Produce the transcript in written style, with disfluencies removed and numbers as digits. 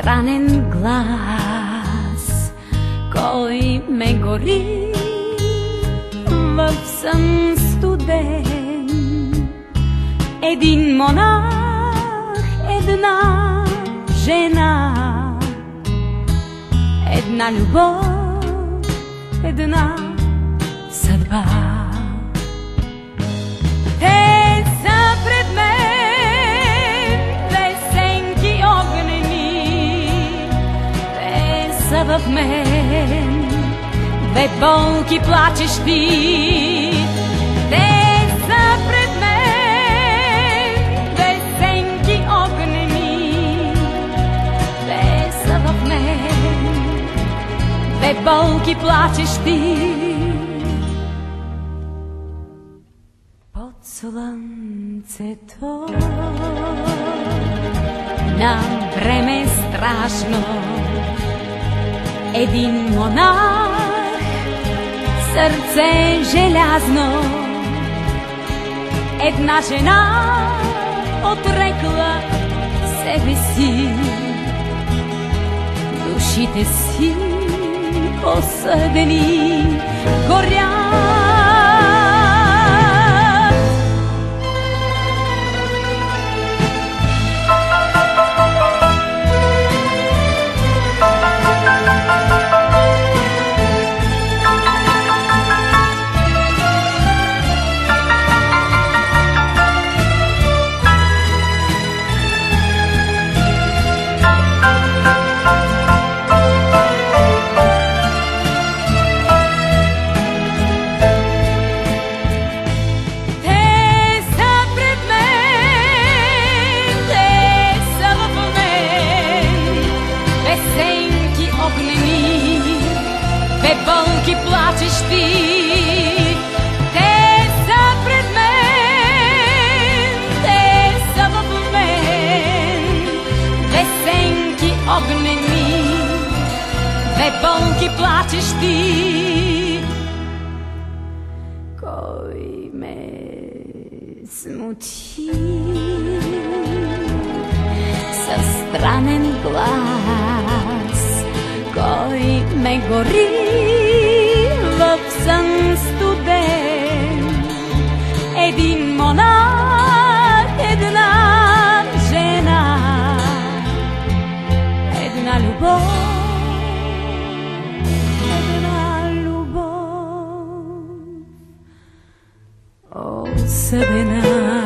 странен глас, кой ме гори в сън студен. Един монах, една жена, една любов, една съдба. Те са пред мен, две сенки огнени, те са в мен, две болки плачещи. Те са пред мен, две сенки огнени, те са в мен, две болки плачещи. Под слънцето на време страшно, един монах, сърце желязно, една жена отрекла себе си, душите си осъдени горят. Болки плачещи, те са пред мен, те са в мен, две сенки огнени, две болки плачещи. Кой ме смути със странен глас, кой ме гори в сън студен. Един монах, една жена, една любов, една любов осъдена.